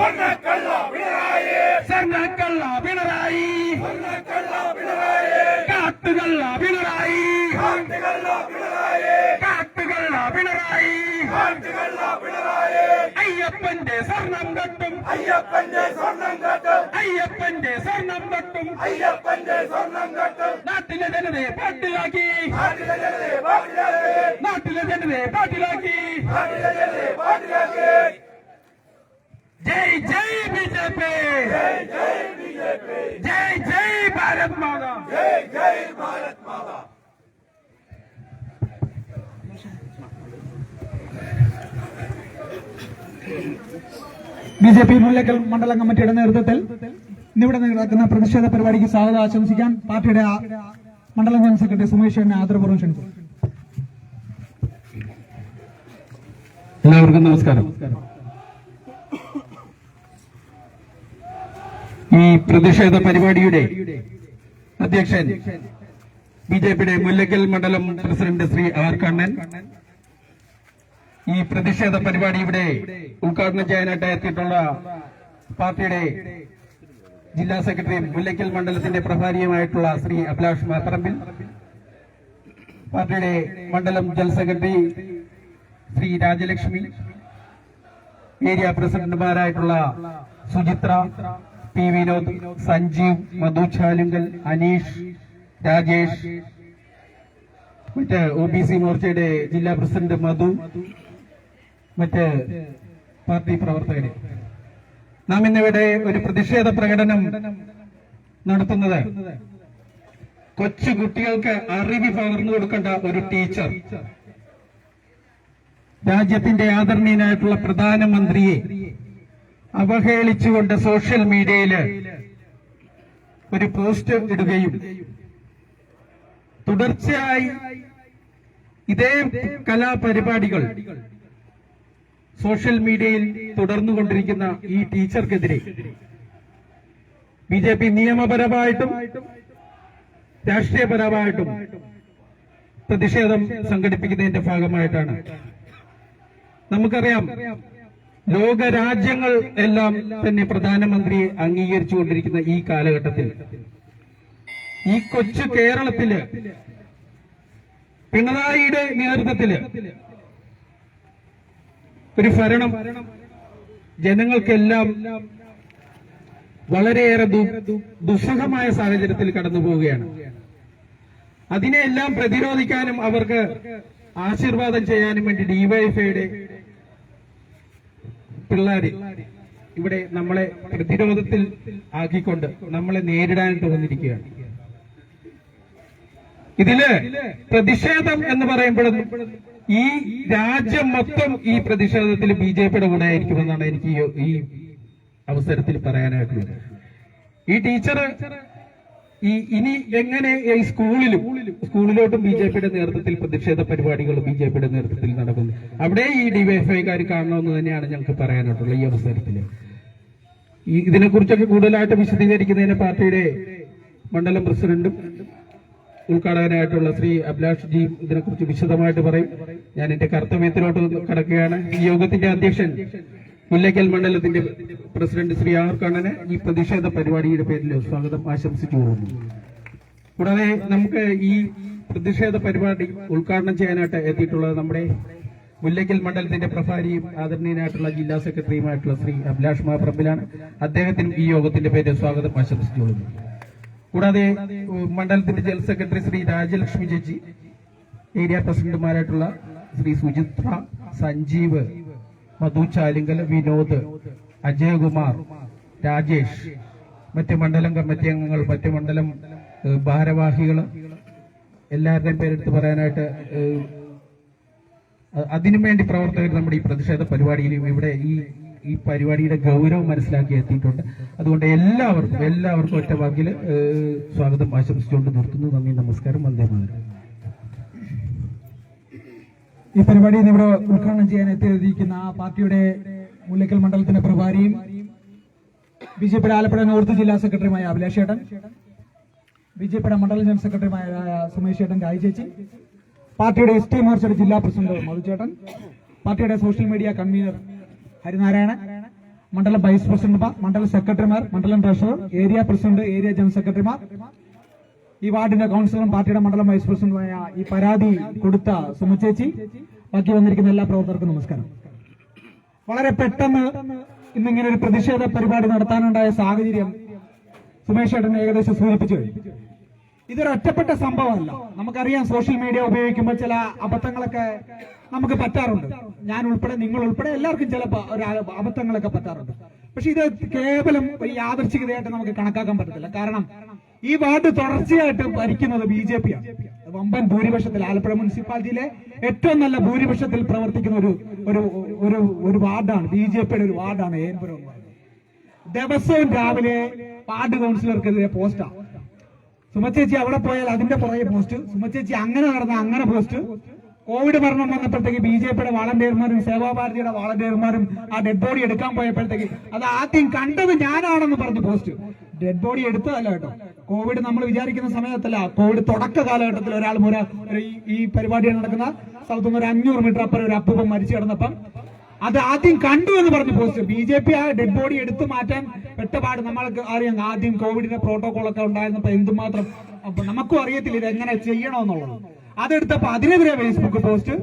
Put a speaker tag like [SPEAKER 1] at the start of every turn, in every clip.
[SPEAKER 1] സ്വർണ്ണക്കള്ള പിണറായി, കാട്ടുകള്ള പിണറായി, കാട്ടുകള്ള പിണറായി. അയ്യപ്പന്റെ സ്വർണം കെട്ടും, അയ്യപ്പന്റെ സ്വർണം കെട്ടും, അയ്യപ്പന്റെ സ്വർണം കെട്ടും, അയ്യപ്പന്റെ സ്വർണം കെട്ടും. നാട്ടിലെ ജനതയെ പാട്ടിലാക്കി, നാട്ടിലെ ജനതയെ പാട്ടിലാക്കി, നാട്ടിലെ ജനതയെ പാട്ടിലാക്കി, നാട്ടിലെ ജനതയെ പാട്ടിലാക്കി. ജയ് ജയ് ബിജെപി, ജയ് ജയ് ബിജെപി, ജയ് ജയ് ഭാരത് മാതാ, ജയ് ജയ് ഭാരത് മാതാ.
[SPEAKER 2] ബിജെപി മുല്ലക്കൽ മണ്ഡലം കമ്മിറ്റിയുടെ നേതൃത്വത്തിൽ ഇന്നിവിടെ നടക്കുന്ന പ്രതിഷേധ പരിപാടിക്ക് സ്വാഗതം ആശംസിക്കാൻ പാർട്ടിയുടെ മണ്ഡലം ജനറൽ സെക്രട്ടറി സുമേഷ് എന്നെ ആദരപൂർവ്വം ക്ഷണിച്ചു.
[SPEAKER 1] എല്ലാവർക്കും നമസ്കാരം. ഈ പ്രതിഷേധ പരിപാടിയുടെ അധ്യക്ഷൻ ബിജെപിയുടെ മുല്ലക്കൽ മണ്ഡലം പ്രസിഡന്റ് ശ്രീ ആർ കണ്ണൻ, ഈ പ്രതിഷേധ പരിപാടി ഇവിടെ ഉദ്ഘാടനം ചെയ്യാനായിട്ട് എത്തിയിട്ടുള്ള പാർട്ടിയുടെ ജില്ലാ സെക്രട്ടറി മുല്ലക്കൽ മണ്ഡലത്തിന്റെ പ്രഭാരിയുമായിട്ടുള്ള ശ്രീ അഭിലാഷ് മാപ്പറമ്പിൽ, പാർട്ടിയുടെ മണ്ഡലം general secretary Shri Rajalakshmi, area പ്രസിഡന്റുമാരായിട്ടുള്ള സുചിത്ര, പി വിനോദ്, സഞ്ജീവ്, മധു ചാലുങ്കൽ, അനീഷ്, രാജേഷ്, മറ്റ് OBC മോർച്ചയുടെ ജില്ലാ പ്രസിഡന്റ് മധു, മറ്റ് പാർട്ടി പ്രവർത്തകര്, നാം ഇന്നിവിടെ ഒരു പ്രതിഷേധ പ്രകടനം നടത്തുന്നത് കൊച്ചു കുട്ടികൾക്ക് അറിവ് പകർന്നു കൊടുക്കേണ്ട ഒരു ടീച്ചർ രാജ്യത്തിന്റെ ആദരണീയനായിട്ടുള്ള പ്രധാനമന്ത്രിയെ അവഹേളിച്ചുകൊണ്ട് സോഷ്യൽ മീഡിയയില് ഒരു പോസ്റ്റ് ഇടുകയും തുടർച്ചയായി ഇതേ കലാപരിപാടികൾ സോഷ്യൽ മീഡിയയിൽ തുടർന്നുകൊണ്ടിരിക്കുന്ന ഈ ടീച്ചർക്കെതിരെ ബിജെപി നിയമപരമായിട്ടും രാഷ്ട്രീയപരമായിട്ടും പ്രതിഷേധം സംഘടിപ്പിക്കുന്നതിന്റെ ഭാഗമായിട്ടാണ്. നമുക്കറിയാം, ലോകരാജ്യങ്ങൾ എല്ലാം തന്നെ പ്രധാനമന്ത്രിയെ അംഗീകരിച്ചുകൊണ്ടിരിക്കുന്ന ഈ കാലഘട്ടത്തിൽ ഈ കൊച്ചു കേരളത്തില് പിണറായിയുടെ നേതൃത്വത്തില് ഒരു ഭരണം ജനങ്ങൾക്കെല്ലാം വളരെയേറെ ദുസ്സഹമായ സാഹചര്യത്തിൽ കടന്നു പോവുകയാണ്. അതിനെല്ലാം പ്രതിരോധിക്കാനും അവർക്ക് ആശീർവാദം ചെയ്യാനും വേണ്ടി ഡിവൈഎഫ്ഐയുടെ പിള്ളേര് ഇവിടെ നമ്മളെ പ്രതിരോധത്തിൽ ആക്കിക്കൊണ്ട് നമ്മളെ നേരിടാനായിട്ട് വന്നിരിക്കുകയാണ്. ഇതില് പ്രതിഷേധം എന്ന് പറയുമ്പോഴും ഈ രാജ്യം മൊത്തം ഈ പ്രതിഷേധത്തിൽ ബിജെപിയുടെ കൂടെ ആയിരിക്കുമെന്നാണ് എനിക്ക് ഈ അവസരത്തിൽ പറയാനായിട്ടുള്ളത്. ഈ ടീച്ചർ ഇനി എങ്ങനെ ഈ സ്കൂളിലോട്ടും ബിജെപിയുടെ നേതൃത്വത്തിൽ പ്രതിഷേധ പരിപാടികൾ ബിജെപിയുടെ നേതൃത്വത്തിൽ നടക്കുന്നു, അവിടെ ഈ ഡിവൈഎഫ്ഐക്കാർ കാണണമെന്ന് തന്നെയാണ് ഞങ്ങൾക്ക് പറയാനായിട്ടുള്ളത്. ഈ അവസരത്തിൽ ഇതിനെക്കുറിച്ചൊക്കെ കൂടുതലായിട്ട് വിശദീകരിക്കുന്നതിന് പാർട്ടിയുടെ മണ്ഡലം പ്രസിഡന്റും ഉദ്ഘാടകനായിട്ടുള്ള ശ്രീ അഭിലാഷ് ജി ഇതിനെക്കുറിച്ച് വിശദമായിട്ട് പറയും. ഞാൻ എന്റെ കർത്തവ്യത്തിലോട്ട് കടക്കുകയാണ്. ഈ യോഗത്തിന്റെ അധ്യക്ഷൻ മുല്ലക്കൽ മണ്ഡലത്തിന്റെ പ്രസിഡന്റ് ശ്രീ ആർ കണ്ണന് ഈ പ്രതിഷേധ പരിപാടിയുടെ പേരിൽ സ്വാഗതം ആശംസിച്ചു പോകുന്നു. കൂടാതെ നമുക്ക് ഈ പ്രതിഷേധ പരിപാടി ഉദ്ഘാടനം ചെയ്യാനായിട്ട് എത്തിയിട്ടുള്ളത് നമ്മുടെ മുല്ലക്കൽ മണ്ഡലത്തിന്റെ പ്രഭാരിയും ആദരണീയനായിട്ടുള്ള ജില്ലാ സെക്രട്ടറിയുമായിട്ടുള്ള ശ്രീ അഭിലാഷ് മാപ്പറമ്പിലാണ്. അദ്ദേഹത്തിനും ഈ യോഗത്തിന്റെ പേരിൽ സ്വാഗതം ആശംസിച്ചു കൊള്ളുന്നു. കൂടാതെ മണ്ഡലത്തിന്റെ ജനറൽ സെക്രട്ടറി ശ്രീ രാജലക്ഷ്മി ചേച്ചി, ഏരിയ പ്രസിഡന്റുമാരായിട്ടുള്ള ശ്രീ സുചിത്ര, സഞ്ജീവ്, മധു ചാലിങ്കൽ, വിനോദ്, അജയകുമാർ, രാജേഷ്, മറ്റ് മണ്ഡലം കമ്മിറ്റി അംഗങ്ങൾ, മറ്റ് മണ്ഡലം ഭാരവാഹികൾ, എല്ലാവരുടെയും പേരെടുത്ത് പറയാനായിട്ട് അതിനുവേണ്ടി പ്രവർത്തകർ നമ്മുടെ ഈ പ്രതിഷേധ പരിപാടിയിലും ഇവിടെ ഈ പരിപാടിയുടെ ഗൗരവം മനസ്സിലാക്കി എത്തിയിട്ടുണ്ട്. അതുകൊണ്ട് എല്ലാവർക്കും ഒറ്റ വാക്കിൽ സ്വാഗതം ആശംസിച്ചുകൊണ്ട് നിർത്തുന്നു. നന്ദി, നമസ്കാരം, വന്ദേ മാതരം.
[SPEAKER 2] ഈ പരിപാടി ഇവിടെ ഉദ്ഘാടനം ചെയ്യാൻ എത്തിയിരിക്കുന്ന പാർട്ടിയുടെ മുല്ലക്കൽ മണ്ഡലത്തിന്റെ പ്രഭാരിയും ബിജെപിയുടെ ആലപ്പുഴ നോർത്ത് ജില്ലാ സെക്രട്ടറിയുമായ അഭിലാഷ് ചേട്ടൻ, ബിജെപിയുടെ മണ്ഡലം ജനറൽ സെക്രട്ടറിയുമായ സുമേഷ് ചേട്ടൻ, രാജ് ചേച്ചി, പാർട്ടിയുടെ ST മോർച്ചയുടെ ജില്ലാ പ്രസിഡന്റ് മധുചേട്ടൻ, പാർട്ടിയുടെ സോഷ്യൽ മീഡിയ കൺവീനർ ഹരിനാരായണൻ, മണ്ഡലം വൈസ് പ്രസിഡന്റുമാർ, മണ്ഡലം സെക്രട്ടറിമാർ, മണ്ഡലം treasurer, area president, area general സെക്രട്ടറിമാർ, ഈ വാർഡിന്റെ കൌൺസിലറും പാർട്ടിയുടെ മണ്ഡലം വൈസ് പ്രസിഡന്റുമായ ഈ പരാതി കൊടുത്ത സുമചേച്ചി, ബാക്കി വന്നിരിക്കുന്ന എല്ലാ പ്രവർത്തകർക്കും നമസ്കാരം. വളരെ പെട്ടെന്ന് ഇന്നിങ്ങനെ ഒരു പ്രതിഷേധ പരിപാടി നടത്താനുണ്ടായ സാഹചര്യം സുമേഷ് ചേട്ടൻ ഏകദേശം സൂചിപ്പിച്ചു കഴിഞ്ഞു. ഇതൊരു ഒറ്റപ്പെട്ട സംഭവമല്ല. നമുക്കറിയാം, സോഷ്യൽ മീഡിയ ഉപയോഗിക്കുമ്പോൾ ചില അബദ്ധങ്ങളൊക്കെ നമുക്ക് പറ്റാറുണ്ട്. ഞാൻ ഉൾപ്പെടെ, നിങ്ങൾ ഉൾപ്പെടെ എല്ലാവർക്കും ചില അബദ്ധങ്ങളൊക്കെ പറ്റാറുണ്ട്. പക്ഷെ ഇത് കേവലം ഒരു യാദൃച്ഛികതയായിട്ട് നമുക്ക് കണക്കാക്കാൻ പറ്റത്തില്ല. കാരണം ഈ വാർഡ് തുടർച്ചയായിട്ട് ഭരിക്കുന്നത് BJP ആണ്. വമ്പൻ ഭൂരിപക്ഷത്തിൽ, ആലപ്പുഴ മുനിസിപ്പാലിറ്റിയിലെ ഏറ്റവും നല്ല ഭൂരിപക്ഷത്തിൽ പ്രവർത്തിക്കുന്ന ഒരു വാർഡാണ്, BJPയുടെ ഒരു വാർഡാണ് ഏൻപുരം. ദിവസവും രാവിലെ വാർഡ് കൌൺസിലർക്കെതിരെ പോസ്റ്റാണ്. സുമചേച്ചി അവിടെ പോയാൽ അതിന്റെ പുറകെ പോസ്റ്റ്, സുമചേച്ചി അങ്ങനെ നടന്ന അങ്ങനെ പോസ്റ്റ്. കോവിഡ് മരണം വന്നപ്പോഴത്തേക്ക് BJPയുടെ വളണ്ടിയർമാരും സേവാഭാരതിയുടെ വളണ്ടിയർമാരും ആ ഡെഡ് ബോഡി എടുക്കാൻ പോയപ്പോഴത്തേക്ക് അത് ആദ്യം കണ്ടത് ഞാനാണെന്ന് പറഞ്ഞ് പോസ്റ്റ്. ഡെഡ് ബോഡി എടുത്തതല്ല കേട്ടോ. കോവിഡ് നമ്മൾ വിചാരിക്കുന്ന സമയത്തല്ല, കോവിഡ് തുടക്ക കാലഘട്ടത്തിൽ ഒരാൾ ഈ പരിപാടി നടക്കുന്ന സ്ഥലത്തുനിന്ന് ഒരു 500 മീറ്റർ അപ്പുറം ഒരു അപ്പൂപ്പൻ മരിച്ചു കിടന്നപ്പം അത് ആദ്യം കണ്ടു എന്ന് പറഞ്ഞ് പോസ്റ്റ്. BJP ആ ഡെഡ് ബോഡി എടുത്തു മാറ്റാൻ പെട്ടപാട് നമ്മൾക്ക് അറിയാം. ആദ്യം കോവിഡിന്റെ പ്രോട്ടോകോൾ ഒക്കെ ഉണ്ടായിരുന്നപ്പോ എന്തുമാത്രം നമുക്കും അറിയത്തില്ല ഇത് എങ്ങനെ ചെയ്യണമെന്നുള്ളത്. അതെടുത്തപ്പോ അതിനെതിരെ ഫേസ്ബുക്ക് പോസ്റ്റ്,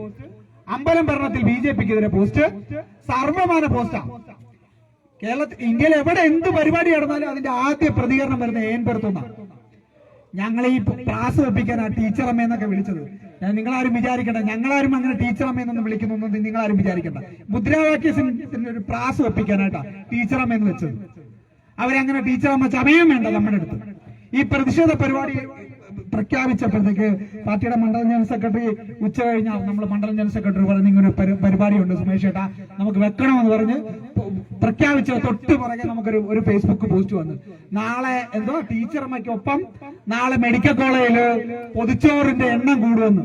[SPEAKER 2] അമ്പലം ഭരണത്തിൽ BJPക്കെതിരെ പോസ്റ്റ്, സർവമാന പോസ്റ്റാ. ഇന്ത്യയിൽ എവിടെ എന്ത് പരിപാടി നടന്നാലും അതിന്റെ ആദ്യ പ്രതികരണം വരുന്ന ഏൻപുരത്തുനിന്നാണ്. ഞങ്ങൾ ഈ ക്ലാസ് വെപ്പിക്കാനാ ടീച്ചറമ്മ എന്നൊക്കെ വിളിച്ചത്. നിങ്ങളാരും വിചാരിക്കണ്ട, ഞങ്ങളാരും അങ്ങനെ ടീച്ചറമ്മ എന്നൊന്നും വിളിക്കുന്നൊന്നും നിങ്ങളാരും വിചാരിക്കണ്ട. മുദ്രാവാക്യത്തിന് ഒരു ക്ലാസ് വെപ്പിക്കാനായിട്ടാ ടീച്ചറമ്മ എന്ന് വെച്ചത്. അവരങ്ങനെ ടീച്ചറമ്മ ചമയം വേണ്ട നമ്മുടെ അടുത്ത്. ഈ പ്രതിഷേധ പരിപാടി പ്രഖ്യാപിച്ചപ്പോഴത്തേക്ക് പാർട്ടിയുടെ മണ്ഡലം ജനറൽ സെക്രട്ടറി ഉച്ച കഴിഞ്ഞാൽ നമ്മൾ മണ്ഡലം ജനറൽ സെക്രട്ടറി പറഞ്ഞ ഇങ്ങനെ പരിപാടിയുണ്ട് സുമേഷ് ചേട്ടാ നമുക്ക് വെക്കണമെന്ന് പറഞ്ഞ് പ്രഖ്യാപിച്ച തൊട്ട് പുറകെ നമുക്കൊരു ഫേസ്ബുക്ക് പോസ്റ്റ് വന്നു. നാളെ എന്തോ ടീച്ചറമ്മയ്ക്കൊപ്പം നാളെ മെഡിക്കൽ കോളേജില് പൊതിച്ചോറിന്റെ എണ്ണം കൂടുമെന്ന്.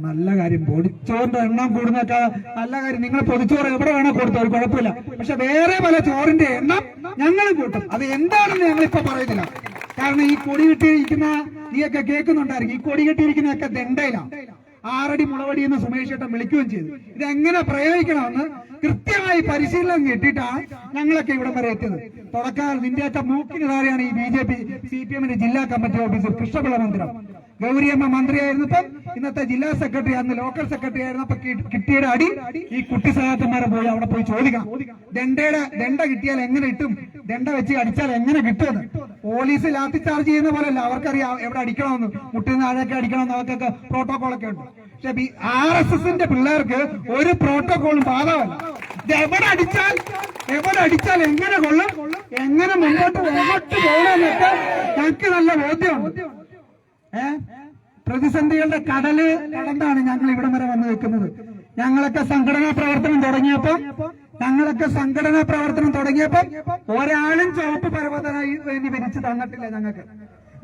[SPEAKER 2] നല്ല കാര്യം, പൊതിച്ചോറിന്റെ എണ്ണം കൂടുന്നൊക്കെ നല്ല കാര്യം. നിങ്ങൾ പൊതിച്ചോറ് എവിടെ വേണോ കൊടുത്തോ, ഒരു കുഴപ്പമില്ല. പക്ഷെ വേറെ പല ചോറിന്റെ എണ്ണം ഞങ്ങളും കൂട്ടും. അത് എന്താണെന്ന് ഞങ്ങളിപ്പോ പറയുന്നില്ല. കാരണം ഈ കൊടി കെട്ടിയിരിക്കുന്ന നീയൊക്കെ കേൾക്കുന്നുണ്ടായിരിക്കും. ഈ കൊടി കെട്ടിയിരിക്കുന്നതൊക്കെ ദണ്ഡയിലാണ്. 6 അടി മുളവടി എന്ന് സുമേഷ് ചേട്ടൻ വിളിക്കുകയും ചെയ്തു. ഇതെങ്ങനെ പ്രയോഗിക്കണമെന്ന് കൃത്യമായി പരിശീലനം കിട്ടിയിട്ടാണ് ഞങ്ങളൊക്കെ ഇവിടം വരെ എത്തിയത്. തുടക്കാൽ നിന്റെയൊക്കെ മൂക്കിന് താഴെയാണ് ഈ BJP CPMന്റെ ജില്ലാ കമ്മിറ്റി ഓഫീസർ കൃഷ്ണപിള്ള മന്ദിരം. ഗൗരിയമ്മ മന്ത്രിയായിരുന്നപ്പം ഇന്നത്തെ ജില്ലാ സെക്രട്ടറി, അന്ന് ലോക്കൽ സെക്രട്ടറി ആയിരുന്നപ്പോ കിട്ടിയുടെ അടി ഈ കുട്ടി സഹാക്കന്മാരെ പോയി അവിടെ പോയി ചോദിക്കണം. ദണ്ഡ കിട്ടിയാൽ എങ്ങനെ കിട്ടും, ദണ്ഡ വെച്ച് അടിച്ചാൽ എങ്ങനെ കിട്ടുമെന്ന്. പോലീസ് ലാത്തി ചാർജ് ചെയ്യുന്ന പോലെയല്ല, അവർക്കറിയാം എവിടെ അടിക്കണമെന്ന്, മുട്ടിന് താഴേക്ക് അടിക്കണമെന്ന്. അവർക്കൊക്കെ പ്രോട്ടോകോളൊക്കെ ഉണ്ട്. പക്ഷെ RSSന്റെ പിള്ളേർക്ക് ഒരു പ്രോട്ടോകോളും ബാധകമല്ല. ഇത് എവിടെ അടിച്ചാൽ എങ്ങനെ കൊള്ളും, എങ്ങനെ മുന്നോട്ട് പോകണമെന്നൊക്കെ ഞങ്ങൾക്ക് നല്ല ബോധ്യമുണ്ട്. പ്രതിസന്ധികളുടെ കടല് കടന്നാണ് ഞങ്ങൾ ഇവിടം വരെ വന്നു നിൽക്കുന്നത്. ഞങ്ങളൊക്കെ സംഘടനാ പ്രവർത്തനം തുടങ്ങിയപ്പോ ഒരാളും ചുവപ്പ് പർവ്വതനായി വേണ്ടി വിരിച്ചു തന്നിട്ടില്ല.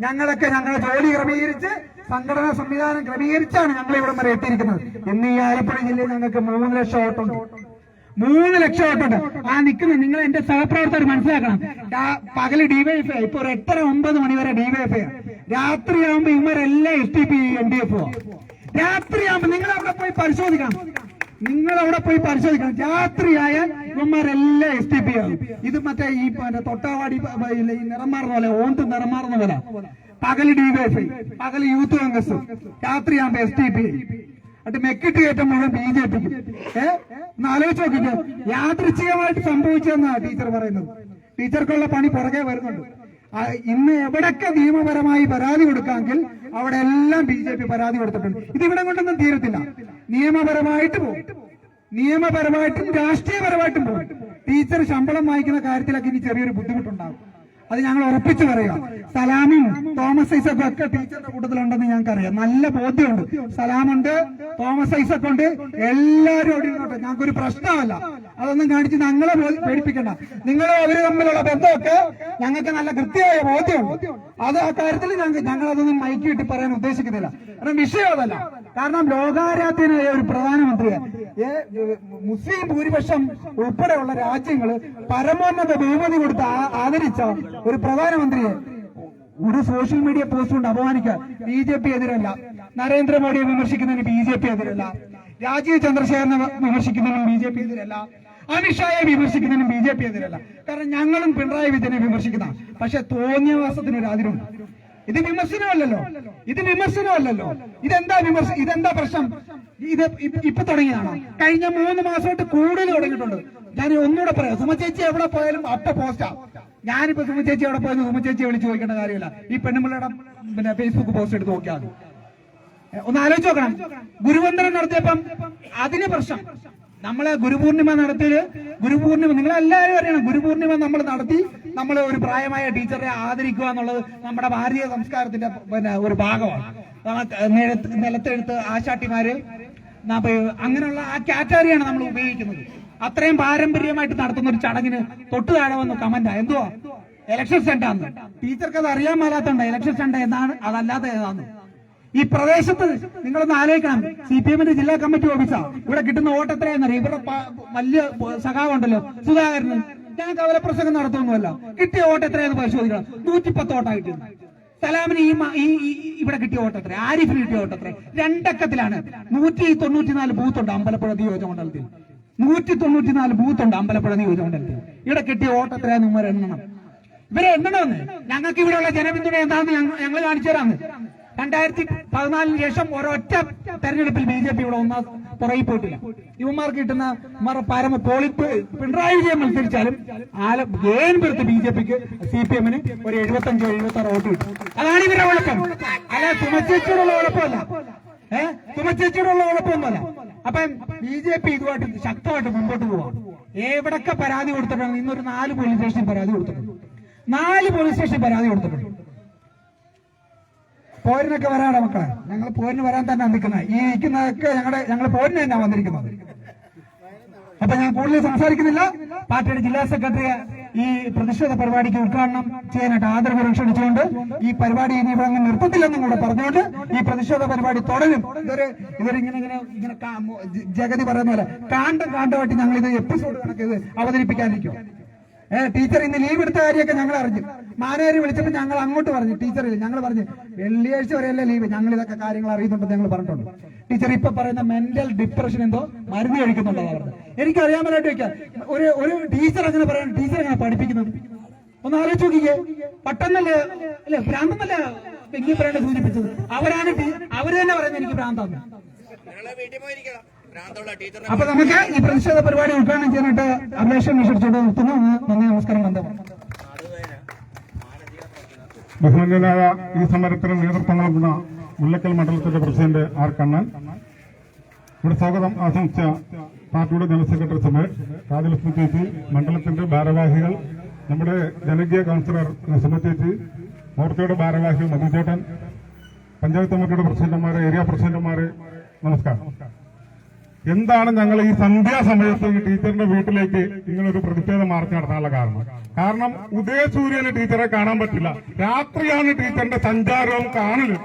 [SPEAKER 2] ഞങ്ങളൊക്കെ ഞങ്ങളുടെ ജോലി ക്രമീകരിച്ച് സംഘടനാ സംവിധാനം ക്രമീകരിച്ചാണ് ഞങ്ങൾ ഇവിടം വരെ എത്തിയിരിക്കുന്നത്. ഇന്ന് ഈ ആലപ്പുഴ ജില്ലയിൽ ഞങ്ങൾക്ക് 3 ലക്ഷം വോട്ടുണ്ട്. 3 ലക്ഷം വോട്ടുണ്ട്. ആ നിൽക്കുന്ന നിങ്ങൾ എന്റെ സഹപ്രവർത്തകർ മനസ്സിലാക്കണം. പകല് DYFI, ഇപ്പൊ ഒരു 8:30-9 മണി വരെ DYFI. രാത്രിയാകുമ്പോ ഇവരെല്ലാം STP NDF. രാത്രിയാകുമ്പോ നിങ്ങൾ അവിടെ പോയി പരിശോധിക്കണം. രാത്രിയായാൽ ഇവന്മാരെല്ലാം STP ആകും. ഇത് മറ്റേ ഈ തൊട്ടാവാടി നിറം മാറുന്ന പോലെ, ഓന്ത് നിറം മാറുന്ന പോലെ. പകല് DYFI, പകല് യൂത്ത് കോൺഗ്രസ്, രാത്രിയാകുമ്പോ STP. അത് മെക്കിട്ട് കയറ്റം മുഴുവൻ BJPക്ക്. ഒന്ന് ആലോചിച്ച് നോക്കിക്കോ. യാദൃച്ഛികമായിട്ട് സംഭവിച്ചതെന്നാണ് ടീച്ചർ പറയുന്നത്. ടീച്ചർക്കുള്ള പണി പുറകെ വരുന്നുണ്ട്. ഇന്ന് എവിടൊക്കെ നിയമപരമായി പരാതി കൊടുക്കാമെങ്കിൽ അവിടെ എല്ലാം BJP പരാതി കൊടുത്തിട്ടുണ്ട്. ഇതിവിടെ കൊണ്ടൊന്നും തീരത്തില്ല. നിയമപരമായിട്ട് പോകും, നിയമപരമായിട്ടും രാഷ്ട്രീയപരമായിട്ടും പോകും. ടീച്ചർ ശമ്പളം വാങ്ങിക്കുന്ന കാര്യത്തിലൊക്കെ ഇനി ചെറിയൊരു ബുദ്ധിമുട്ടുണ്ടാകും. അത് ഞങ്ങൾ ഉറപ്പിച്ചു പറയുക. സലാമും തോമസ് ഐസക്കും ഒക്കെ ടീച്ചറുടെ കൂട്ടത്തിലുണ്ടെന്ന് ഞങ്ങൾക്കറിയാം. നല്ല ബോധ്യമുണ്ട്. സലാമുണ്ട്, തോമസ് ഐസക് ഉണ്ട്, എല്ലാവരും അവിടെ ഇരുന്നോട്ടെ. ഞങ്ങൾക്കൊരു പ്രശ്നമല്ല. അതൊന്നും കാണിച്ച് ഞങ്ങളെ പേടിപ്പിക്കണ്ട. നിങ്ങളും അവര് തമ്മിലുള്ള ബന്ധമൊക്കെ ഞങ്ങൾക്ക് നല്ല കൃത്യമായ ബോധ്യമുണ്ട്. അത് ആ കാര്യത്തിൽ ഞങ്ങൾ അതൊന്നും മൈക്കിട്ട് പറയാൻ ഉദ്ദേശിക്കുന്നില്ല. കാരണം വിഷയം അതല്ല. കാരണം ലോകാരാധ്യനായ ഒരു പ്രധാനമന്ത്രിയെ മുസ്ലിം ഭൂരിപക്ഷം ഉൾപ്പെടെയുള്ള രാജ്യങ്ങൾ പരമോന്നത ബഹുമതി കൊടുത്ത് ആദരിച്ച ഒരു പ്രധാനമന്ത്രിയെ ഒരു സോഷ്യൽ മീഡിയ പോസ്റ്റ് കൊണ്ട് അപമാനിക്കാൻ BJP എതിരല്ല. നരേന്ദ്രമോദിയെ വിമർശിക്കുന്നതിന് BJP എതിരല്ല. രാജീവ് ചന്ദ്രശേഖരനെ വിമർശിക്കുന്നതിനും BJP എതിരല്ല. അമിത്ഷായെ വിമർശിക്കുന്നതിനും BJP എതിരല്ല. കാരണം ഞങ്ങളും പിണറായി വിജയനെ വിമർശിക്കുന്ന, പക്ഷെ തോന്നിയവാസത്തിനൊരു അതിരുണ്ട്. ഇത് വിമർശനമല്ലല്ലോ, ഇതെന്താ പ്രശ്നം? ഇത് ഇപ്പൊ തുടങ്ങിയതാണോ? കഴിഞ്ഞ 3 മാസമായിട്ട് കൂടുതൽ തുടങ്ങിയിട്ടുണ്ട്. ഞാൻ ഒന്നുകൂടെ പറയാം, സുമ ചേച്ചി എവിടെ പോയാലും അപ്പ പോസ്റ്റാ. ഞാനിപ്പോ സുമ ചേച്ചി എവിടെ പോയാലും സുമ ചേച്ചിയെ വിളിച്ച് ചോദിക്കേണ്ട കാര്യമില്ല. ഈ പെണ്ണുമ്പിള്ളയുടെ ഫേസ്ബുക്ക് പോസ്റ്റ് എടുത്ത് നോക്കിയാൽ മതി. ഒന്ന് ആലോചിച്ച് നോക്കണം. ഗുരുവന്ദനം നടത്തിയപ്പം അതിന് പ്രശ്നം. നമ്മള് ഗുരുപൂർണിമ നടത്തിയത്, നിങ്ങളെല്ലാവരും അറിയണം, ഗുരുപൂർണിമ നമ്മൾ നടത്തി, നമ്മൾ ഒരു പ്രായമായ ടീച്ചറെ ആദരിക്കുക എന്നുള്ളത് നമ്മുടെ ഭാരതീയ സംസ്കാരത്തിന്റെ ഒരു ഭാഗമാണ്. നിലത്തെഴുത്ത് ആശാട്ടിമാര് അങ്ങനെയുള്ള ആ കാറ്റഗറിയാണ് നമ്മൾ ഉപയോഗിക്കുന്നത്. അത്രയും പാരമ്പര്യമായിട്ട് നടത്തുന്ന ഒരു ചടങ്ങിന് തൊട്ടു താഴെ വന്ന് കമന്റാ എന്തുവാ ഇലക്ഷൻ സ്റ്റണ്ടാന്ന്. ടീച്ചർക്ക് അത് അറിയാൻ മേലാത്തണ്ട ഇലക്ഷൻ സ്റ്റണ്ട് എന്നാണ്, അതല്ലാതെ ഏതാന്ന്. ഈ പ്രദേശത്ത് നിങ്ങളൊന്ന് ആലോചിക്കണം. CPM-ന്റെ ജില്ലാ കമ്മിറ്റി ഓഫീസാ. ഇവിടെ കിട്ടുന്ന വോട്ട് എത്രയെന്നറിയാം? ഇവരുടെ വലിയ സഖാവുണ്ടല്ലോ സുധാകരന്, ഞാൻ കവലപ്രസംഗം നടത്തുന്നതല്ല, കിട്ടിയ വോട്ട് എത്രയാന്ന് പരിശോധിക്കണം. 110 വോട്ടാ കിട്ടിയത്. സലാമിന് ഇവിടെ കിട്ടിയ വോട്ട് എത്ര? ആരിഫിന് കിട്ടിയ വോട്ട് എത്ര? 2 അക്കത്തിലാണ്. 194 ബൂത്തുണ്ട് അമ്പലപ്പുഴ നിയോജകമണ്ഡലത്തിൽ. 194 ബൂത്തുണ്ട് അമ്പലപ്പുഴ നിയോജകമണ്ഡലത്തിൽ. ഇവിടെ കിട്ടിയ വോട്ട് എത്രയാന്ന് ഇവരെ എണ്ണണം. ഇവരെ എണ്ണണമെന്ന്. ഞങ്ങൾക്ക് ഇവിടെയുള്ള ജനപിന്തുണ എന്താണെന്ന് ഞങ്ങൾ കാണിച്ചു തരാന്ന്. 2014 ശേഷം ഒരൊറ്റ തെരഞ്ഞെടുപ്പിൽ BJP ഇവിടെ പുറകിൽ പോയിട്ടില്ല. ഇവന്മാർക്ക് കിട്ടുന്ന പരമ പിണറായി വിജയൻ മത്സരിച്ചാലും ഏൻപെടുത്ത് BJPക്ക് CPM-ന് ഒരു 75-76 വോട്ട് കിട്ടും. അതാണ് ഇവരുടെ കുഴപ്പം. അല്ല സുമചേച്ചിയോടുള്ള കുഴപ്പമല്ല, സുമചേച്ചിയോടുള്ള കുഴപ്പമൊന്നുമല്ല. അപ്പം BJP ഇതുമായിട്ട് ശക്തമായിട്ട് മുമ്പോട്ട് പോവാം. എവിടൊക്കെ പരാതി കൊടുത്തിട്ടുണ്ട്? ഇന്നൊരു 4 പോലീസ് സ്റ്റേഷൻ പരാതി കൊടുത്തിട്ടുണ്ട്. 4 പോലീസ് സ്റ്റേഷൻ പരാതി കൊടുത്തിട്ടുണ്ട്. പോരിനൊക്കെ വരാടാ മക്കളെ, ഞങ്ങൾ പോരിന് വരാൻ തന്നെ നിൽക്കുന്നത്. ഈ നിൽക്കുന്നതൊക്കെ ഞങ്ങൾ പോരിന് തന്നെ വന്നിരിക്കുന്നത്. അപ്പൊ ഞാൻ കൂടുതൽ സംസാരിക്കുന്നില്ല. പാർട്ടിയുടെ ജില്ലാ സെക്രട്ടറി ഈ പ്രതിഷേധ പരിപാടിക്ക് ഉദ്ഘാടനം ചെയ്യാനായിട്ട് ആദരവ് ക്ഷണിച്ചുകൊണ്ട് ഈ പരിപാടി ഇനി ഇവിടെ അങ്ങ് നിർത്തത്തില്ലെന്നും കൂടെ പറഞ്ഞുകൊണ്ട് ഈ പ്രതിഷേധ പരിപാടി തുടരും. ഇങ്ങനെ ജഗതി പറയുന്ന പോലെ കാണ്ടമായിട്ട് ഞങ്ങൾ ഇത് എപ്പിസോഡ് കണക്ക് ഇത് അവതരിപ്പിക്കാനിരിക്കും. ടീച്ചർ ഇന്ന് ലീവ് എടുത്ത കാര്യമൊക്കെ ഞങ്ങൾ അറിഞ്ഞു. മാനേജർ വിളിച്ചപ്പോൾ ഞങ്ങൾ അങ്ങോട്ട് പറഞ്ഞു, ടീച്ചറില്ല, ഞങ്ങൾ പറഞ്ഞു വെള്ളിയാഴ്ച വരെയല്ലേ ലീവ്, ഞങ്ങൾ ഇതൊക്കെ കാര്യങ്ങൾ അറിയുന്നുണ്ടെന്ന് ഞങ്ങൾ പറഞ്ഞിട്ടുണ്ട്. ടീച്ചർ ഇപ്പൊ പറയുന്ന മെന്റൽ ഡിപ്രഷൻ എന്തോ മരുന്ന് കഴിക്കുന്നുണ്ടോ പറഞ്ഞത് എനിക്കറിയാൻ വേണ്ടിയിട്ട് വെക്കാം. ഒരു ടീച്ചർ അങ്ങനെ പറയാൻ, ടീച്ചർ എങ്ങനെ പഠിപ്പിക്കുന്നത് ഒന്ന് ആലോചിച്ച് നോക്കിക്കേ. പെട്ടെന്നല്ലേ അല്ലെ ഭ്രാന്തെന്നല്ല വെങ്കി പറയേണ്ട സൂചിപ്പിച്ചത്. അവര് തന്നെ പറയുന്നത് എനിക്ക് ഭ്രാന്താന്ന്. അപ്പൊ നമുക്ക് ഈ പ്രതിഷേധ പരിപാടി ഉദ്ഘാടനം ചെയ്യാനായിട്ട് അഭിലാഷം നിശ്ചയിച്ചുകൊണ്ട് നിർത്തുന്നു. നന്ദി, നമസ്കാരം, ബന്ധം.
[SPEAKER 3] ബഹുമാന്യനായ ഈ സമരത്തിന് നേതൃത്വം നൽകുന്ന മുല്ലക്കൽ മണ്ഡലത്തിന്റെ പ്രസിഡന്റ് R. കണ്ണൻ, ഇവിടെ സ്വാഗതം ആശംസിച്ച പാർട്ടിയുടെ ജനറൽ സെക്രട്ടറി സുമേഷ്, രാജലക്ഷ്മി ചേച്ചി, മണ്ഡലത്തിന്റെ ഭാരവാഹികൾ, നമ്മുടെ ജനകീയ കൌൺസിലർ സുമ ചേച്ചി, മോർച്ചയുടെ ഭാരവാഹികൾ മധുചേട്ടൻ, പഞ്ചായത്ത് കമ്മിറ്റിയുടെ പ്രസിഡന്റുമാരെ, ഏരിയ പ്രസിഡന്റുമാരെ, നമസ്കാരം. എന്താണ് ഞങ്ങൾ ഈ സന്ധ്യാസമയത്ത് ഈ ടീച്ചറിന്റെ വീട്ടിലേക്ക് ഇങ്ങനൊരു പ്രതിഷേധ മാർച്ച് നടത്താനുള്ള കാരണം ഉദയസൂര്യന് ടീച്ചറെ കാണാൻ പറ്റില്ല. രാത്രിയാണ് ടീച്ചറിന്റെ സഞ്ചാരവും കാണലും.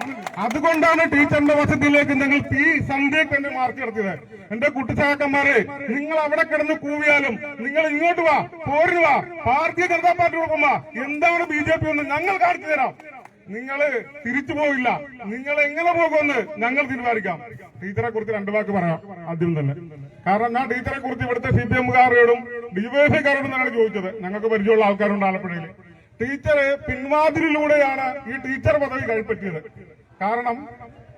[SPEAKER 3] അതുകൊണ്ടാണ് ടീച്ചറിന്റെ വസതിയിലേക്ക് ഞങ്ങൾ ഈ സന്ധ്യയ്ക്ക് തന്നെ മാർച്ച് നടത്തിയത്. എന്റെ കുട്ടിച്ചാക്കന്മാരെ, നിങ്ങൾ അവിടെ കിടന്ന് കൂവിയാലും നിങ്ങൾ ഇങ്ങോട്ട് വാ, പോരിന് വാ, ഭാരതീയ ജനതാ പാർട്ടി കൊടുക്കുമ്പോ എന്താണ് BJP എന്ന് ഞങ്ങൾ കാണിച്ചു തരാം. നിങ്ങള് തിരിച്ചു പോവില്ല. നിങ്ങൾ എങ്ങനെ പോകുമെന്ന് ഞങ്ങൾ തീരുമാനിക്കാം. ടീച്ചറെ കുറിച്ച് 2 വാക്ക് പറയാം ആദ്യം തന്നെ. കാരണം ഞാൻ ടീച്ചറെ കുറിച്ച് ഇവിടുത്തെ CPM-കാരോടും DYFI-കാരോടും ഞങ്ങൾ ചോദിച്ചത്. ഞങ്ങൾക്ക് പരിചയമുള്ള ആൾക്കാരുണ്ട് ആലപ്പുഴയിൽ. ടീച്ചറ് പിൻവാതിലിലൂടെയാണ് ഈ ടീച്ചർ പദവി കൈപ്പറ്റിയത്. കാരണം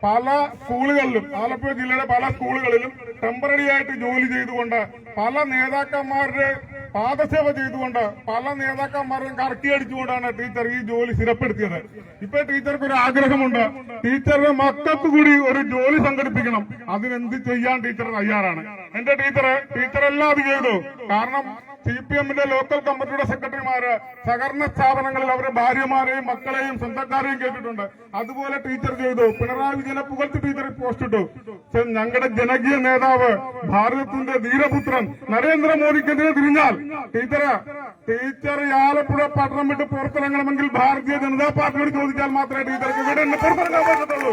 [SPEAKER 3] പല സ്കൂളുകളിലും, ആലപ്പുഴ ജില്ലയുടെ പല സ്കൂളുകളിലും ടെമ്പററി ആയിട്ട് ജോലി ചെയ്തുകൊണ്ട്, പല നേതാക്കന്മാരുടെ പാദസേവ ചെയ്തുകൊണ്ട്, പല നേതാക്കന്മാരെയും കറക്കിയടിച്ചുകൊണ്ടാണ് ടീച്ചർ ഈ ജോലി സ്ഥിരപ്പെടുത്തിയത്. ഇപ്പൊ ടീച്ചർക്ക് ഒരു ആഗ്രഹമുണ്ട്, ടീച്ചറുടെ മക്കൾക്ക് കൂടി ഒരു ജോലി സംഘടിപ്പിക്കണം. അതിനെന്ത് ചെയ്യാൻ ടീച്ചർ തയ്യാറാണ്. എന്റെ ടീച്ചറെല്ലാം അത് ചെയ്തു. കാരണം CPM-ന്റെ ലോക്കൽ കമ്മിറ്റിയുടെ സെക്രട്ടറിമാര് സഹകരണ സ്ഥാപനങ്ങളിൽ അവരുടെ ഭാര്യമാരെയും മക്കളെയും സ്വന്തക്കാരെയും കേട്ടിട്ടുണ്ട്. അതുപോലെ ടീച്ചർ ചെയ്തു. പിണറായി വിജയനെ പുകഴ്ത്തി ടീച്ചർ പോസ്റ്റ് ഇട്ടു. ഞങ്ങളുടെ ജനകീയ നേതാവ്, ഭാരതത്തിന്റെ ധീരപുത്രൻ നരേന്ദ്രമോദിക്കെതിരെ തിരിഞ്ഞാൽ ടീച്ചർ ആലപ്പുഴ പട്ടണം വിട്ട് പുറത്തിറങ്ങണമെങ്കിൽ ഭാരതീയ ജനതാ പാർട്ടിയോട് ചോദിച്ചാൽ മാത്രമേ ടീച്ചർക്ക് ഇവിടെ പുറത്തിറങ്ങാൻ പറ്റത്തുള്ളൂ.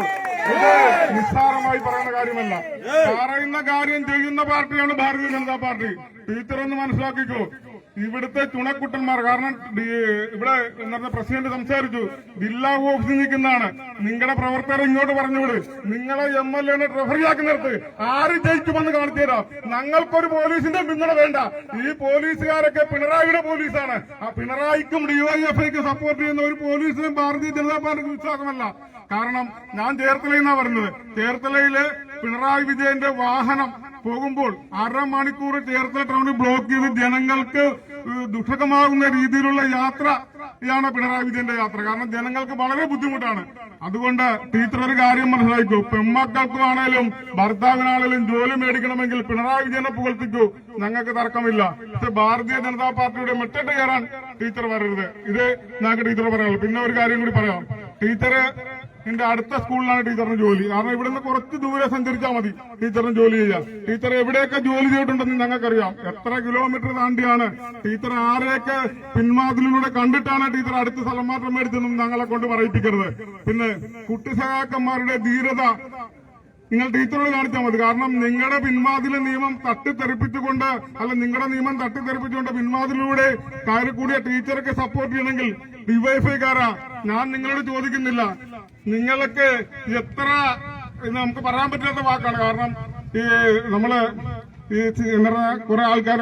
[SPEAKER 3] ഇത് നിസ്സാരമായി പറയുന്ന കാര്യമല്ല. പറയുന്ന കാര്യം ചെയ്യുന്ന പാർട്ടിയാണ് ഭാരതീയ ജനതാ പാർട്ടി. ടീച്ചർ ഒന്ന് മനസ്സിലാക്കിക്കോ. ഇവിടുത്തെ ചുണക്കുട്ടന്മാർ, കാരണം ഇവിടെ ഇന്നത്തെ പ്രസിഡന്റ് സംസാരിച്ചു, ജില്ലാ ഓഫീസിൽ നിൽക്കുന്നതാണ്. നിങ്ങളുടെ പ്രവർത്തകർ ഇങ്ങോട്ട് പറഞ്ഞുവിട്, നിങ്ങളെ MLA റഫറിയാക്കി നിർത്ത്, ആര് ജയിക്കുമെന്ന് കാണിച്ചു തരാം. ഞങ്ങൾക്കൊരു പോലീസിന്റെ പിന്തുണ വേണ്ട. ഈ പോലീസുകാരൊക്കെ പിണറായിയുടെ പോലീസാണ്. ആ പിണറായിക്കും DYFIക്കും സപ്പോർട്ട് ചെയ്യുന്ന ഒരു പോലീസിനും ഭാരതീയ ജനതാ പാർട്ടിക്ക് വിശ്വാസമല്ല. കാരണം ഞാൻ ചേർത്തലയിൽ നിന്നാണ് പറഞ്ഞത്. ചേർത്തലയില് പിണറായി വിജയന്റെ വാഹനം പോകുമ്പോൾ 1/2 മണിക്കൂർ ചേർത്തല ടൗണിൽ ബ്ലോക്ക് ചെയ്ത് ജനങ്ങൾക്ക് ദുഃഖകമാകുന്ന രീതിയിലുള്ള യാത്രയാണ് പിണറായി വിജയന്റെ യാത്ര. കാരണം ജനങ്ങൾക്ക് വളരെ ബുദ്ധിമുട്ടാണ്. അതുകൊണ്ട് ടീച്ചർ ഒരു കാര്യം മനസ്സിലാക്കൂ, പെൺമക്കൾക്കാണേലും ഭർത്താവിനാണേലും ജോലി മേടിക്കണമെങ്കിൽ പിണറായി വിജയനെ പുകഴ്ത്തിക്കൂ, ഞങ്ങൾക്ക് തർക്കമില്ല. പക്ഷെ ഭാരതീയ ജനതാ പാർട്ടിയുടെ മെട്ടിട്ട് കയറാൻ ടീച്ചർ വരരുത്. ഇത് ഞങ്ങൾക്ക് ടീച്ചർ പറയാനുള്ളൂ. പിന്നെ ഒരു കാര്യം കൂടി പറയാം, ടീച്ചറ് എന്റെ അടുത്ത സ്കൂളിലാണ് ടീച്ചറിന് ജോലി. കാരണം ഇവിടുന്ന് കുറച്ച് ദൂരെ സഞ്ചരിച്ചാൽ മതി ടീച്ചറിന് ജോലി ചെയ്യാൻ. ടീച്ചർ എവിടെയൊക്കെ ജോലി ചെയ്തിട്ടുണ്ടെന്ന് ഞങ്ങൾക്കറിയാം. എത്ര കിലോമീറ്റർ താണ്ടിയാണ് ടീച്ചർ, ആരെയൊക്കെ പിൻവാതിലൂടെ കണ്ടിട്ടാണ് ടീച്ചർ അടുത്ത സ്ഥലം മാറ്റം മേടിച്ചതെന്നും ഞങ്ങളെ കൊണ്ട് പറയിപ്പിക്കരുത്. പിന്നെ കുട്ടി സഹാക്കന്മാരുടെ ധീരത നിങ്ങൾ ടീച്ചറോട് കാണിച്ചാൽ മതി. കാരണം നിങ്ങളുടെ പിൻവാതിലെ നിയമം തട്ടിത്തെറിപ്പിച്ചുകൊണ്ട്, അല്ല നിങ്ങളുടെ നിയമം തട്ടിത്തെറിപ്പിച്ചുകൊണ്ട് പിൻവാതിലൂടെ കയറി കൂടിയ ടീച്ചർക്ക് സപ്പോർട്ട് ചെയ്യണമെങ്കിൽ DYFIക്കാരാ, ഞാൻ നിങ്ങളോട് ചോദിക്കുന്നില്ല. നിങ്ങൾക്ക് എത്ര നമുക്ക് പറയാൻ പറ്റാത്ത വാക്കാണ്. കാരണം ഈ നമ്മള് കുറെ ആൾക്കാർ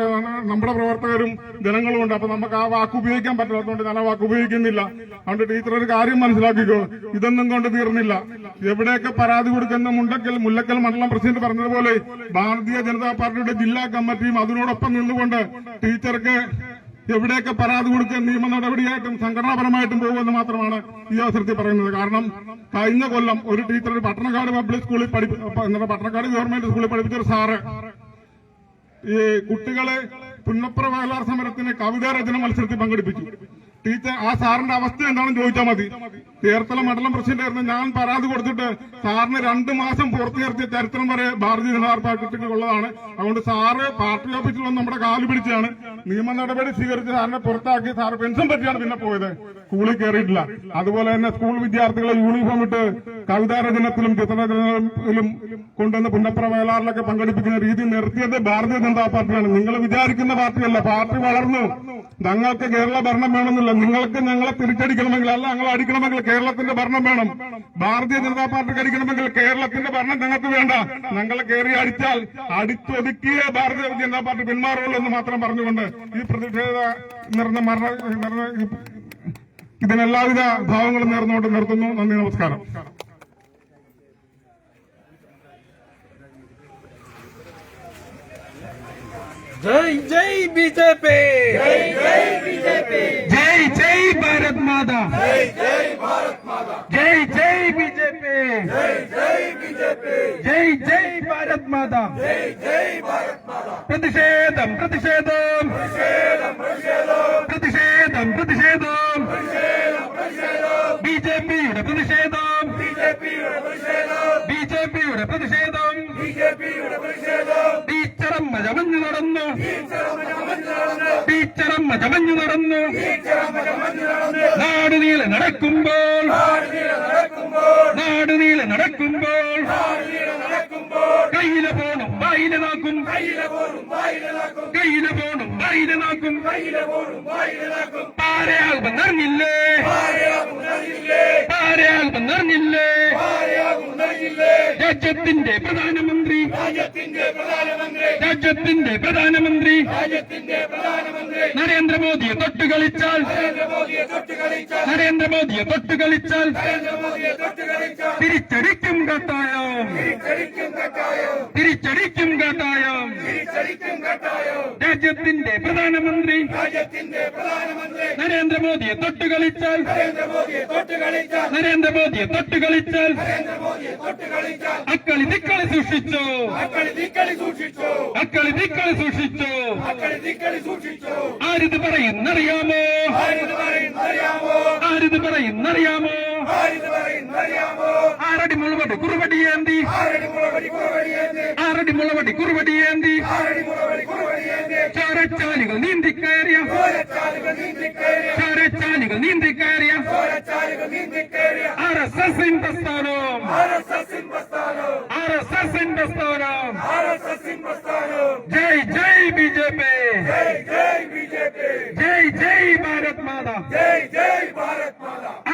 [SPEAKER 3] നമ്മുടെ പ്രവർത്തകരും ജനങ്ങളും ഉണ്ട്. അപ്പൊ നമുക്ക് ആ വാക്ക് ഉപയോഗിക്കാൻ പറ്റാത്തതുകൊണ്ട് ഞാൻ ആ വാക്ക് ഉപയോഗിക്കുന്നില്ല. അതുകൊണ്ട് ടീച്ചർ ഒരു കാര്യം മനസ്സിലാക്കിക്കോ, ഇതൊന്നും കൊണ്ട് തീർന്നില്ല. എവിടെയൊക്കെ പരാതി കൊടുക്കുന്ന മുല്ലക്കൽ മണ്ഡലം പ്രസിഡന്റ് പറഞ്ഞതുപോലെ ഭാരതീയ ജനതാ പാർട്ടിയുടെ ജില്ലാ കമ്മിറ്റിയും അതിനോടൊപ്പം നിന്നുകൊണ്ട് ടീച്ചർക്ക് എവിടെയൊക്കെ പരാതി കൊടുക്കാൻ നിയമ നടപടിയായിട്ടും സംഘടനാപരമായിട്ടും പോകുമെന്ന് മാത്രമാണ് ഈ അവസരത്തിൽ പറയുന്നത്. കാരണം കഴിഞ്ഞ കൊല്ലം ഒരു ടീച്ചർ പട്ടണക്കാട് പബ്ലിക് സ്കൂളിൽ പട്ടണക്കാട് ഗവൺമെന്റ് സ്കൂളിൽ പഠിപ്പിച്ചൊരു സാറ് ഈ കുട്ടികളെ പുന്നപ്ര വയലാർ സമരത്തിന് കവിതാ രചന മത്സരത്തിൽ പങ്കെടുപ്പിച്ചു. ടീച്ചർ ആ സാറിന്റെ അവസ്ഥ എന്താണെന്ന് ചോദിച്ചാൽ മതി. ചേർത്തല മണ്ഡലം പ്രസിഡന്റ് ആയിരുന്നു ഞാൻ. പരാതി കൊടുത്തിട്ട് സാറിന് 2 മാസം പുറത്തു നിർത്തിയ ചരിത്രം വരെ ഭാരതീയ ജനതാ പാർട്ടിക്ക് ഉള്ളതാണ്. അതുകൊണ്ട് സാറ് പാർട്ടി ഓഫീസിൽ വന്ന് നമ്മുടെ കാല് പിടിച്ചാണ് നിയമ നടപടി സ്വീകരിച്ച് സാറിനെ പുറത്താക്കി. സാറ് പെൻഷൻ പറ്റിയാണ് പിന്നെ പോയത്, സ്കൂളിൽ കയറിയിട്ടില്ല. അതുപോലെ തന്നെ സ്കൂൾ വിദ്യാർത്ഥികളെ യൂണിഫോം ഇട്ട് കവിതാരചനത്തിലും ചിത്രരചനയിലും കൊണ്ടുവന്ന് പുന്നപ്ര വയലാറിലൊക്കെ പങ്കെടുപ്പിക്കുന്ന രീതി നിർത്തിയത് ഭാരതീയ ജനതാ പാർട്ടിയാണ്. നിങ്ങൾ വിചാരിക്കുന്ന പാർട്ടിയല്ല. പാർട്ടി വളർന്നു. ഞങ്ങൾക്ക് കേരള ഭരണം വേണമെന്നില്ല. നിങ്ങൾക്ക് ഞങ്ങളെ തിരിച്ചടിക്കണമെങ്കിൽ, അല്ല ഞങ്ങളെ അടിക്കണമെങ്കിൽ കേരളത്തിന്റെ ഭരണം വേണം. ഭാരതീയ ജനതാ പാർട്ടിക്ക് അടിക്കണമെങ്കിൽ കേരളത്തിന്റെ ഭരണം ഞങ്ങൾക്ക് വേണ്ട. ഞങ്ങളെ കയറി അടിച്ചാൽ അടിച്ചൊതുക്കിയേ ഭാരതീയ ജനതാ പാർട്ടി പിന്മാറുള്ളൂ എന്ന് മാത്രം പറഞ്ഞുകൊണ്ട് ഈ പ്രതിഷേധ ഇതിനെല്ലാവിധ ഭാവങ്ങളും നേർന്നുകൊണ്ട് നിർത്തുന്നു. നന്ദി, നമസ്കാരം.
[SPEAKER 1] जय जय बीजेपी, जय जय बीजेपी, जय जय भारत माता, जय जय भारत माता, जय जय बीजेपी, जय जय बीजेपी, जय जय भारत माता, जय जय भारत माता. प्रतिषेधം പ്രതിഷേധം പ്രതിഷേധം പ്രതിഷേധം പ്രതിഷേധം പ്രതിഷേധം ബിജെപിയുടെ പ്രതിഷേധം ബിജെപിയുടെ പ്രതിഷേധം ബിജെപിയുടെ പ്രതിഷേധം ബിജെപിയുടെ പ്രതിഷേധം. ടീച്ചറമ്മ ചമഞ്ഞു നടന്നു, ടീച്ചറമ്മ ചമഞ്ഞു നടന്നു, നാടുനീളെ നടക്കുമ്പോൾ, നാടുനീളെ നടക്കുമ്പോൾ കയ്യിലെ പോണും വായിലെ നാക്കും, കയ്യിലെ പോണും വായിലെ നാക്കും. പാരയാൽ വന്നറിഞ്ഞില്ലേ, പാരയാൽ വന്നറിഞ്ഞില്ലേ രാജ്യത്തിന്റെ പ്രധാനമന്ത്രി, രാജ്യത്തിന്റെ പ്രധാനമന്ത്രി നരേന്ദ്രമോദിയെ തൊട്ട് കളിച്ചാൽ, നരേന്ദ്രമോദിയെ തൊട്ട് കളിച്ചാൽ തിരിച്ചടിക്കും കട്ടായം, തിരിച്ചടിക്കും കട്ടായം. രാജ്യത്തിന്റെ പ്രധാനമന്ത്രി നരേന്ദ്രമോദിയെ തൊട്ട് കളിച്ചാൽ, നരേന്ദ്രമോദിയെ തൊട്ട് കളിച്ചാൽ അക്കളി തിക്കളി സൂക്ഷിച്ചോ, അക്കളി തിക്കളി സൂക്ഷിച്ചോ. ആരിത് പറയുന്നറിയാമോ, ആരിത് പറയുന്നറിയാമോ? ആറടി മുളവടി കുറുവടിയേന്തി, ആറടി മുളവടി കുറുവടിയേന്തി ചോരച്ചാലുകൾ നീന്തിക്കയറിയ, ചോരച്ചാലുകൾ നീന്തിക്കയറിയ RSSിൻ പ്രസ്ഥാനം, RSSിൻ പ്രസ്ഥാനം. ജയ് ജയ് ബിജെപി, ജയ് ജയ് ബിജെപി. ഭാരത് മാതാ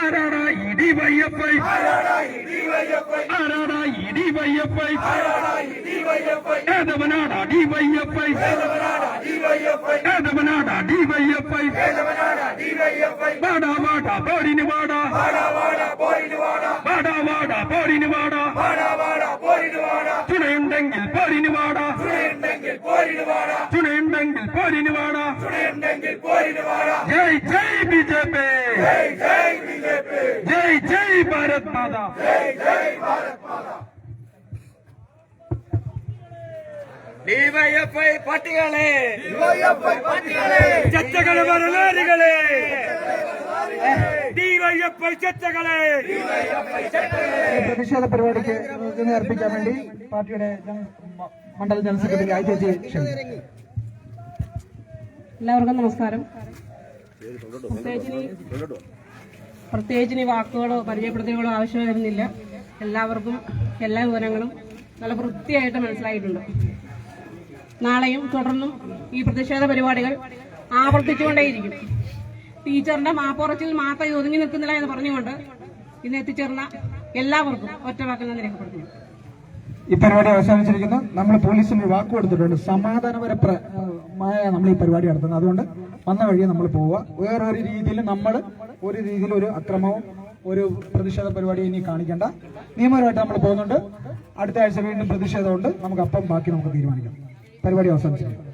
[SPEAKER 1] ആരാടാ DYFI ആരാടാ DYFI ഏതവനാടാ DYFI ഏതവനാടാ DYFI വാടാ വാടാ പോരിന് വാടാ വാടാ വാടാ പോരിന് വാടാ ചുണയുണ്ടെങ്കിൽ പോരിന് വാടാ ചുണയുണ്ടെങ്കിൽ പോരിന് വാടാ ജയ് ജയ് BJP ജയ് ജയ് ഭാരത് മാതാ
[SPEAKER 4] DYFI പാർട്ടികളെ ചർച്ചകളെ വരലാരികളെ DYFI ചർച്ചകളെ
[SPEAKER 2] പ്രതിഷേധ പരിപാടിക്ക് അർപ്പിക്കാൻ വേണ്ടി പാർട്ടിയുടെ മണ്ഡലം ജനറൽ സെക്രട്ടറി ചേച്ചി ക്ഷണിക്കുന്നു.
[SPEAKER 5] എല്ലാവർക്കും നമസ്കാരം. പ്രത്യേകിച്ച് വാക്കുകളോ പരിചയപ്പെടുത്തുകളോ ആവശ്യം വരുന്നില്ല. എല്ലാവർക്കും എല്ലാ വിവരങ്ങളും നല്ല വൃത്തിയായിട്ട് മനസ്സിലായിട്ടുണ്ട്. നാളെയും തുടർന്നും ഈ പ്രതിഷേധ പരിപാടികൾ ആവർത്തിച്ചുകൊണ്ടേയിരിക്കും. ടീച്ചറിന്റെ മാപ്പുറച്ചിൽ മാത്രം ഒതുങ്ങി നിൽക്കുന്നില്ല എന്ന് പറഞ്ഞുകൊണ്ട് ഇന്ന് എത്തിച്ചേർന്ന എല്ലാവർക്കും ഒറ്റവാക്കിൽ നിന്ന് രേഖപ്പെടുത്തുന്നു.
[SPEAKER 2] ഈ പരിപാടി അവസാനിച്ചിരിക്കുന്നു. നമ്മൾ പോലീസിന് വാക്ക് കൊടുത്തിട്ടുണ്ട്, സമാധാനപരമായ നമ്മൾ ഈ പരിപാടി നടത്തുന്നത്. അതുകൊണ്ട് വന്ന വഴിയെ നമ്മൾ പോവുക. വേറൊരു രീതിയിൽ ഒരു അക്രമവും ഒരു പ്രതിഷേധ പരിപാടി ഇനി കാണിക്കേണ്ട. നിയമപരമായിട്ട് നമ്മൾ പോകുന്നുണ്ട്. അടുത്ത ആഴ്ച വീണ്ടും പ്രതിഷേധമുണ്ട്. നമുക്ക് അപ്പം ബാക്കി നമുക്ക് തീരുമാനിക്കാം. പരിപാടി അവസാനിച്ചിരിക്കുന്നു.